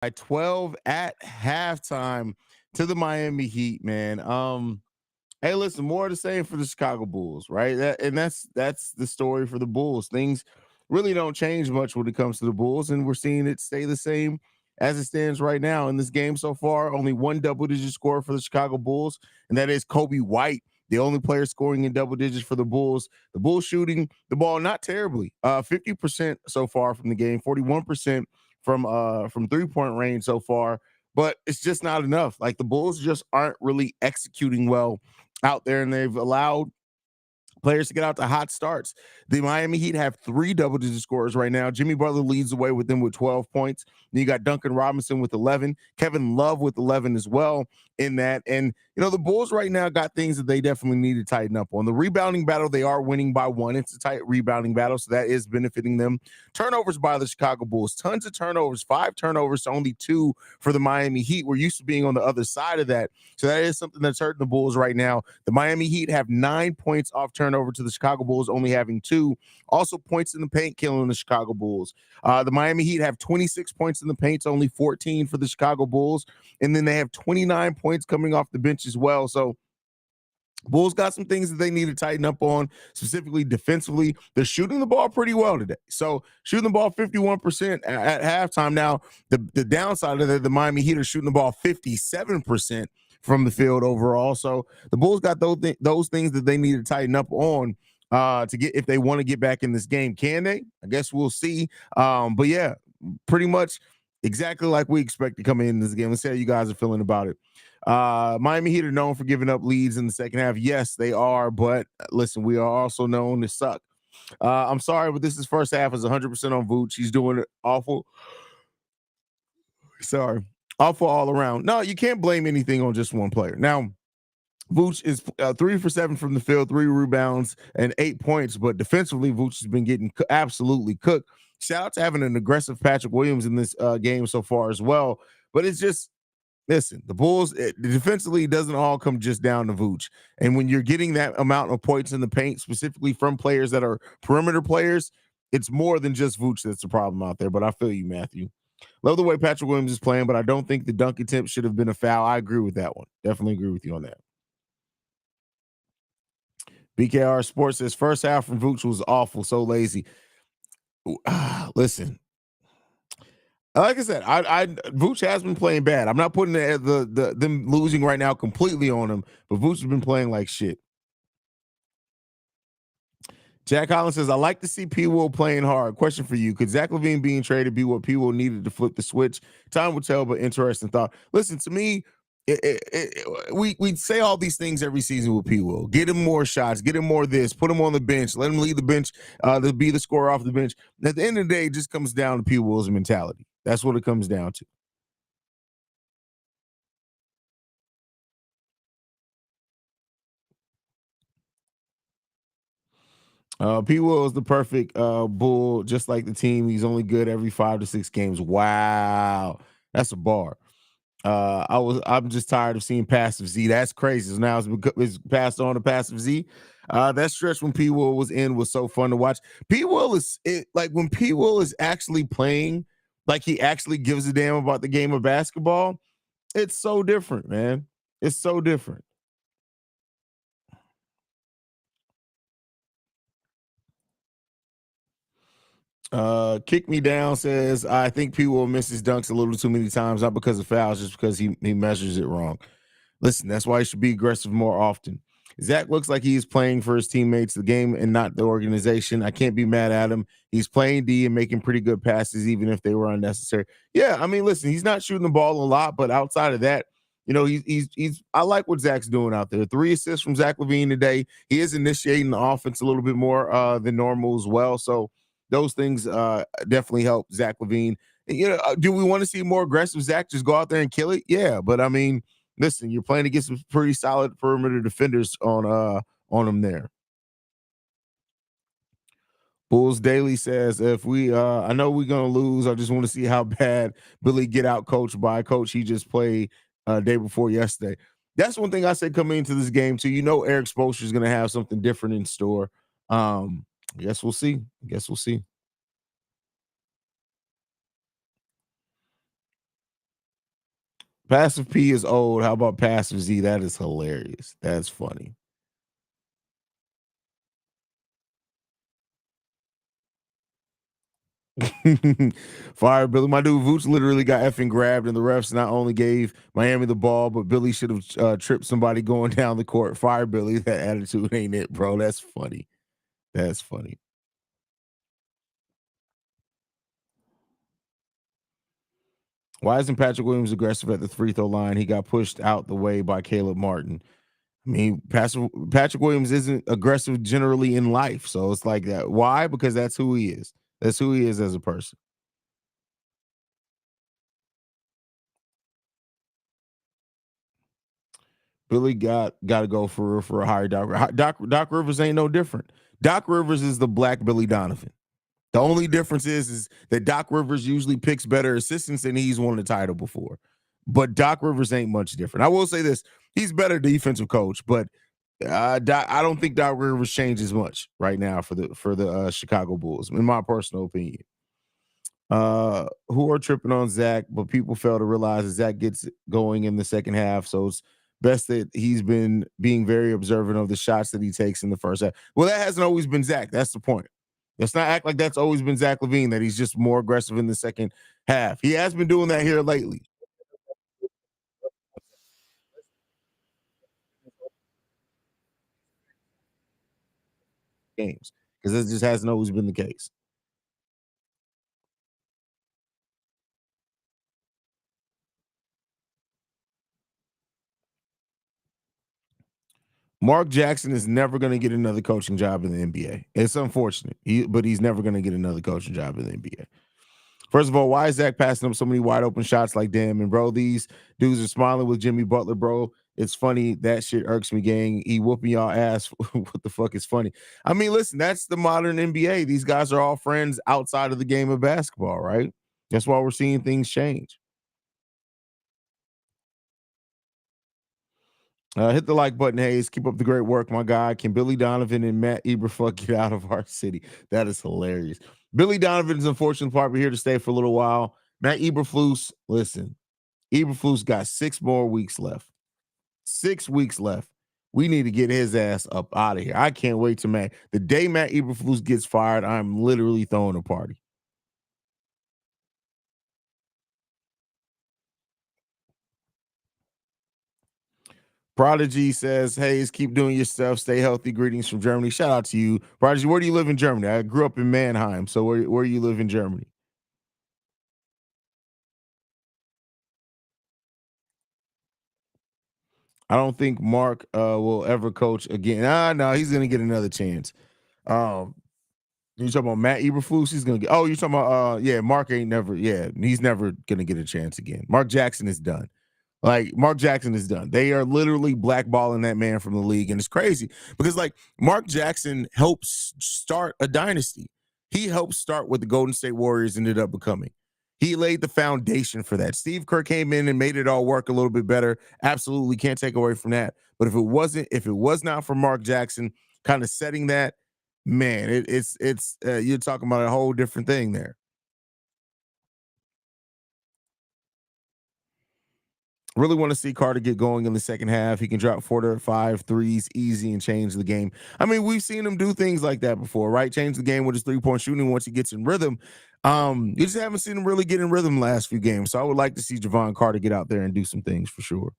by 12 at halftime to the Miami Heat, man. Hey, listen, more of the same for the Chicago Bulls, right? That's the story for the Bulls. Things really don't change much when it comes to the Bulls, and we're seeing it stay the same as it stands right now in this game so far. Only one double-digit score for the Chicago Bulls, and that is Kobe White, the only player scoring in double digits for the Bulls. The Bulls shooting the ball not terribly, 50% so far from the game, 41% from 3-point range so far, but it's just not enough. Like the Bulls just aren't really executing well out there, and they've allowed players to get out to hot starts. The Miami Heat have three double-digit scorers right now. Jimmy Butler leads the way with them with 12 points. Then you got Duncan Robinson with 11, Kevin Love with 11 as well in that. And the Bulls right now got things that they definitely need to tighten up on. The rebounding battle, they are winning by one. It's a tight rebounding battle, so that is benefiting them. Turnovers by the Chicago Bulls, tons of turnovers, 5 turnovers to only 2 for the Miami Heat. We're used to being on the other side of that. So that is something that's hurting the Bulls right now. The Miami Heat have 9 points off turnover to the Chicago Bulls only having 2. Also, points in the paint killing the Chicago Bulls. The Miami Heat have 26 points in the paint, only 14 for the Chicago Bulls. And then they have 29 points coming off the bench as well. So Bulls got some things that they need to tighten up on, specifically defensively. They're shooting the ball pretty well today. So shooting the ball 51% at halftime. Now, the downside of that, the Miami Heat are shooting the ball 57% from the field overall. So the Bulls got those things that they need to tighten up on to get if they want to get back in this game. Can they? I guess we'll see. But yeah, pretty much exactly like we expect to come in this game. Let's see how you guys are feeling about it. Miami Heat are known for giving up leads in the second half. Yes, they are, but listen, we are also known to suck. I'm sorry, but this is first half is 100% on Vooch. He's doing it awful. Sorry, awful all around. No, you can't blame anything on just one player. Now, Vooch is 3 for 7 from the field, 3 rebounds, and 8 points. But defensively, Vooch has been getting absolutely cooked. Shout out to having an aggressive Patrick Williams in this game so far as well. But it's just, listen, the Bulls defensively doesn't all come just down to Vooch. And when you're getting that amount of points in the paint, specifically from players that are perimeter players, it's more than just Vooch that's the problem out there. But I feel you, Matthew. Love the way Patrick Williams is playing, but I don't think the dunk attempt should have been a foul. I agree with that one. Definitely agree with you on that. BKR Sports says first half from Vooch was awful, so lazy. Listen, like I said, I Vooch has been playing bad. I'm not putting them losing right now completely on him, but Vooch has been playing like shit. Jack Collins says, I like to see P. Will playing hard. Question for you. Could Zach LaVine being traded be what P. Will needed to flip the switch? Time will tell, but interesting thought. Listen, to me, we say all these things every season with P. Will. Get him more shots, get him more this, put him on the bench, let him lead the bench, to be the scorer off the bench. At the end of the day, it just comes down to P. Will's mentality. That's what it comes down to. P. Will is the perfect bull, just like the team. He's only good every 5 to 6 games. Wow, that's a bar. I'm just tired of seeing passive Z. That's crazy. So now it's passed on to passive Z. That stretch when P. Will was in was so fun to watch. P. Will like when P. Will is actually playing, like he actually gives a damn about the game of basketball. It's so different, man. It's so different. Kick Me Down says, I think P. Will misses dunks a little too many times, not because of fouls, just because he measures it wrong. Listen, that's why he should be aggressive more often. Zach looks like he's playing for his teammates, the game, and not the organization. I can't be mad at him. He's playing D and making pretty good passes, even if they were unnecessary. Yeah, I mean, listen, he's not shooting the ball a lot, but outside of that, he's I like what Zach's doing out there. 3 assists from Zach LaVine today. He is initiating the offense a little bit more than normal as well. So those things definitely help Zach LaVine. And, do we want to see more aggressive Zach just go out there and kill it? Yeah, but I mean, listen, you're playing against some pretty solid perimeter defenders on them there. Bulls Daily says, if we I know we're gonna lose. I just want to see how bad Billy get out coached by a coach he just played day before yesterday. That's one thing I said coming into this game too. Eric Spoelstra is gonna have something different in store. I guess we'll see. I guess we'll see. Passive P is old. How about passive Z? That is hilarious. That's funny. Fire Billy. My dude Vooch literally got effing grabbed, and the refs not only gave Miami the ball, but Billy should have tripped somebody going down the court. Fire Billy. That attitude ain't it, bro. That's funny. That's funny. Why isn't Patrick Williams aggressive at the free throw line? He got pushed out the way by Caleb Martin. I mean, Patrick Williams isn't aggressive generally in life. So it's like that. Why? Because that's who he is. That's who he is as a person. Billy got to go for a higher Doc Rivers ain't no different. Doc Rivers is the black Billy Donovan. The only difference is that Doc Rivers usually picks better assistants and he's won the title before. But Doc Rivers ain't much different. I will say this: he's better defensive coach, but I don't think Doc Rivers changes much right now for the Chicago Bulls, in my personal opinion. Who are tripping on Zach, but people fail to realize that Zach gets going in the second half. So it's best that he's been being very observant of the shots that he takes in the first half. Well, that hasn't always been Zach. That's the point. Let's not act like that's always been Zach Levine, that he's just more aggressive in the second half. He has been doing that here lately. Games. Because this just hasn't always been the case. Mark Jackson is never going to get another coaching job in the NBA. It's unfortunate, but he's never going to get another coaching job in the NBA. First of all, why is Zach passing up so many wide open shots like damn? And bro, these dudes are smiling with Jimmy Butler, bro. It's funny. That shit irks me, gang. He whooping y'all ass. What the fuck is funny? I mean, listen, that's the modern NBA. These guys are all friends outside of the game of basketball, right? That's why we're seeing things change. Hit the like button, Hayes. Keep up the great work, my guy. Can Billy Donovan and Matt Eberflus get out of our city? That is hilarious. Billy Donovan is unfortunately probably here to stay for a little while. Matt Eberflus, listen, Eberflus got 6 more weeks left. 6 weeks left. We need to get his ass up out of here. I can't wait to Matt. The day Matt Eberflus gets fired, I'm literally throwing a party. Prodigy says, Hayes, keep doing your stuff. Stay healthy. Greetings from Germany. Shout out to you. Prodigy, where do you live in Germany? I grew up in Mannheim. So where do you live in Germany? I don't think Mark will ever coach again. No, he's gonna get another chance. Um, you talking about Matt Eberflus? He's gonna get. Oh, you talking about? Yeah, Mark ain't never. Yeah, he's never gonna get a chance again. Mark Jackson is done. Like Mark Jackson is done. They are literally blackballing that man from the league, and it's crazy because like Mark Jackson helps start a dynasty. He helped start what the Golden State Warriors ended up becoming. He laid the foundation for that. Steve Kerr came in and made it all work a little bit better. Absolutely can't take away from that. But if it was not for Mark Jackson kind of setting that, man, it's you're talking about a whole different thing there. Really want to see Carter get going in the second half. He can drop 4 to 5 threes easy and change the game. I mean, we've seen him do things like that before, right? Change the game with his 3 point shooting once he gets in rhythm. You just haven't seen him really get in rhythm last few games. So I would like to see Javon Carter get out there and do some things for sure.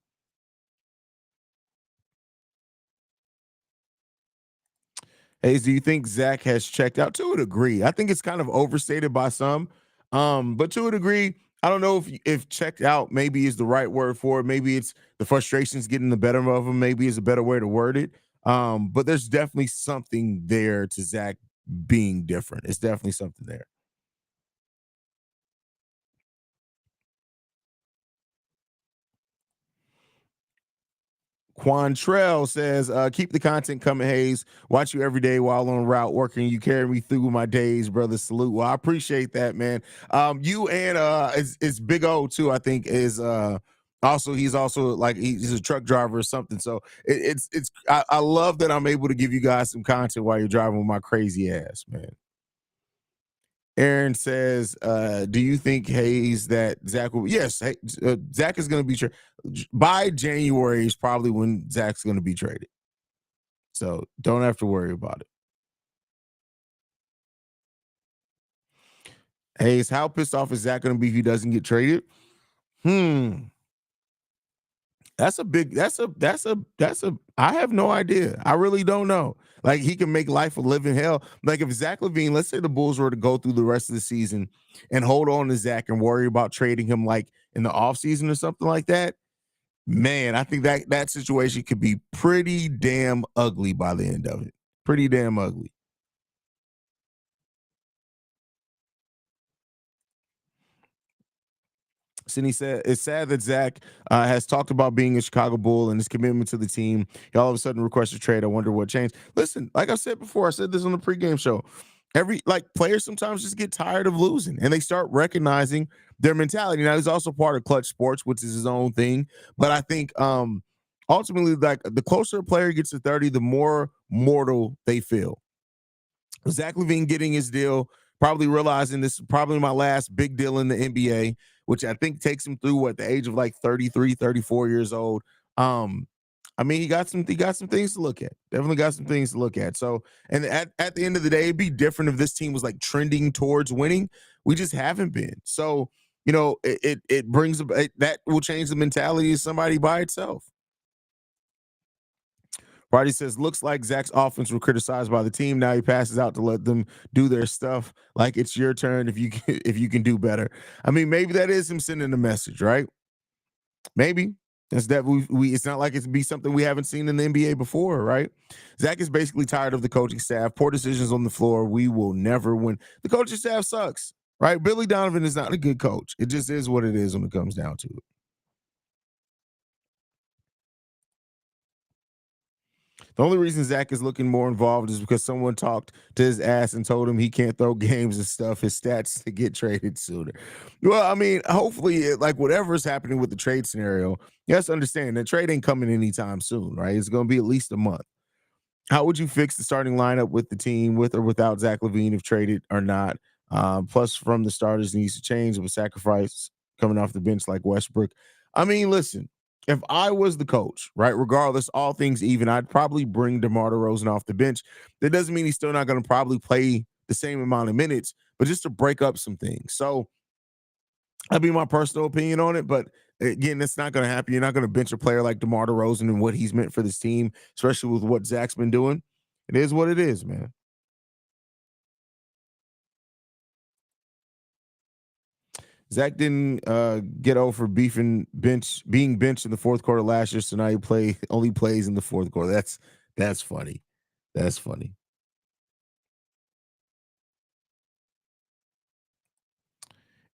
Hayes, do you think Zach has checked out? To a degree, I think it's kind of overstated by some, but to a degree, I don't know if checked out maybe is the right word for it. Maybe it's the frustrations getting the better of him. Maybe is a better way to word it. But there's definitely something there to Zach being different. It's definitely something there. Quantrell says, keep the content coming, Hayes. Watch you every day while on route working. You carry me through my days, brother. Salute. Well, I appreciate that, man. You and it's Big O too, I think, is also he's also like he's a truck driver or something. So I love that I'm able to give you guys some content while you're driving with my crazy ass, man. Aaron says, "Do you think Haize that Zach will?" Yes, Zach is going to be traded by January. Is probably when Zach's going to be traded. So don't have to worry about it. Haize, how pissed off is Zach going to be if he doesn't get traded? Hmm. That's a big. That's a. I have no idea. I really don't know. Like he can make life a living hell. Like if Zach Levine, let's say the Bulls were to go through the rest of the season and hold on to Zach and worry about trading him like in the offseason or something like that. Man, I think that situation could be pretty damn ugly by the end of it. Pretty damn ugly. Cindy said it's sad that Zach has talked about being a Chicago Bull and his commitment to the team. He all of a sudden requests a trade. I wonder what changed. Listen, like I said before, I said this on the pregame show. Every like players sometimes just get tired of losing and they start recognizing their mentality. Now he's also part of Clutch Sports, which is his own thing. But I think ultimately, like the closer a player gets to 30, the more mortal they feel. Zach Levine getting his deal, probably realizing this is probably my last big deal in the NBA, which I think takes him through what the age of like 33, 34 years old. Um, I mean, he got some things to look at. Definitely got some things to look at. So, and at the end of the day, it'd be different if this team was like trending towards winning. We just haven't been. So, it brings that will change the mentality of somebody by itself. Party says, looks like Zach's offense was criticized by the team. Now he passes out to let them do their stuff. Like it's your turn if you can, if you can do better. I mean, maybe that is him sending a message, right? Maybe. That's that we it's not like it's be something we haven't seen in the NBA before, right? Zach is basically tired of the coaching staff, poor decisions on the floor. We will never win. The coaching staff sucks, right? Billy Donovan is not a good coach. It just is what it is when it comes down to it. The only reason Zach is looking more involved is because someone talked to his ass and told him he can't throw games and stuff, his stats to get traded sooner. Well, I mean, hopefully, like whatever is happening with the trade scenario, you have to understand that trade ain't coming anytime soon, right? It's going to be at least a month. How would you fix the starting lineup with the team, with or without Zach Levine, if traded or not? Plus, from the starters needs to change with sacrifice coming off the bench like Westbrook. I mean, listen, if I was the coach, right, regardless, all things even, I'd probably bring DeMar DeRozan off the bench. That doesn't mean he's still not going to probably play the same amount of minutes, but just to break up some things. So that'd be my personal opinion on it. But again, that's not going to happen. You're not going to bench a player like DeMar DeRozan and what he's meant for this team, especially with what Zach's been doing. It is what it is, man. Zach didn't get over being benched in the fourth quarter last year, so now he only plays in the fourth quarter. That's funny. That's funny.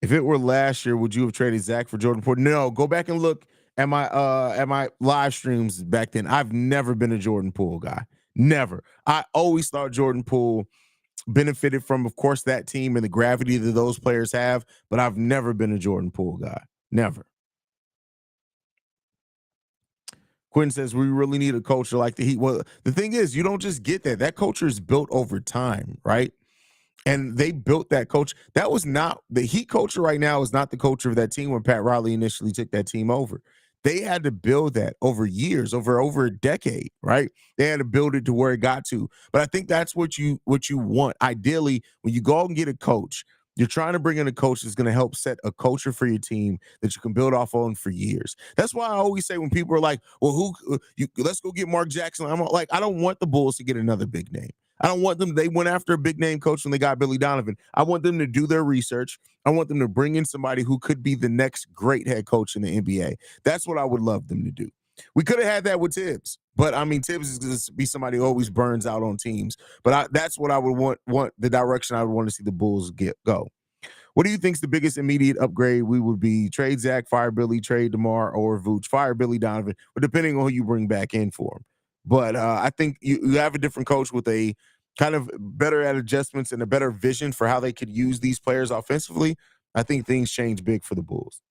If it were last year, would you have traded Zach for Jordan Poole? No, go back and look at my live streams back then. I've never been a Jordan Poole guy. Never. I always thought Jordan Poole benefited from, of course, that team and the gravity that those players have, but I've never been a Jordan Poole guy. Never. Quinn says we really need a culture like the Heat. Well, the thing is, you don't just get that. That culture is built over time, right? And they built that coach. That was not the Heat culture right now is not the culture of that team when Pat Riley initially took that team over. They had to build that over years, over a decade, right? They had to build it to where it got to. But I think that's what you want. Ideally, when you go out and get a coach, you're trying to bring in a coach that's going to help set a culture for your team that you can build off on for years. That's why I always say when people are like, "Well, let's go get Mark Jackson." I'm like, I don't want the Bulls to get another big name. I don't want them. They went after a big name coach when they got Billy Donovan. I want them to do their research. I want them to bring in somebody who could be the next great head coach in the NBA. That's what I would love them to do. We could have had that with Tibbs, but I mean, Tibbs is going to be somebody who always burns out on teams. But that's what I would want the direction I would want to see the Bulls go. What do you think's the biggest immediate upgrade we would be? Trade Zach, fire Billy, trade DeMar, or Vooch, fire Billy Donovan, or depending on who you bring back in for him. But I think you have a different coach with a kind of better at adjustments and a better vision for how they could use these players offensively. I think things change big for the Bulls.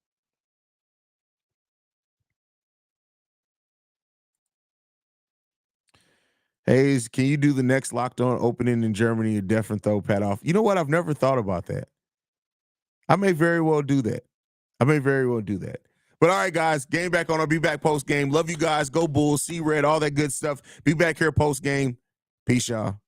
Hayes, can you do the next locked on opening in Germany a death and throw Pat off? You know what? I've never thought about that. I may very well do that. I may very well do that. But all right, guys, game back on. I'll be back post game. Love you guys. Go Bulls. See Red. All that good stuff. Be back here post game. Peace, y'all.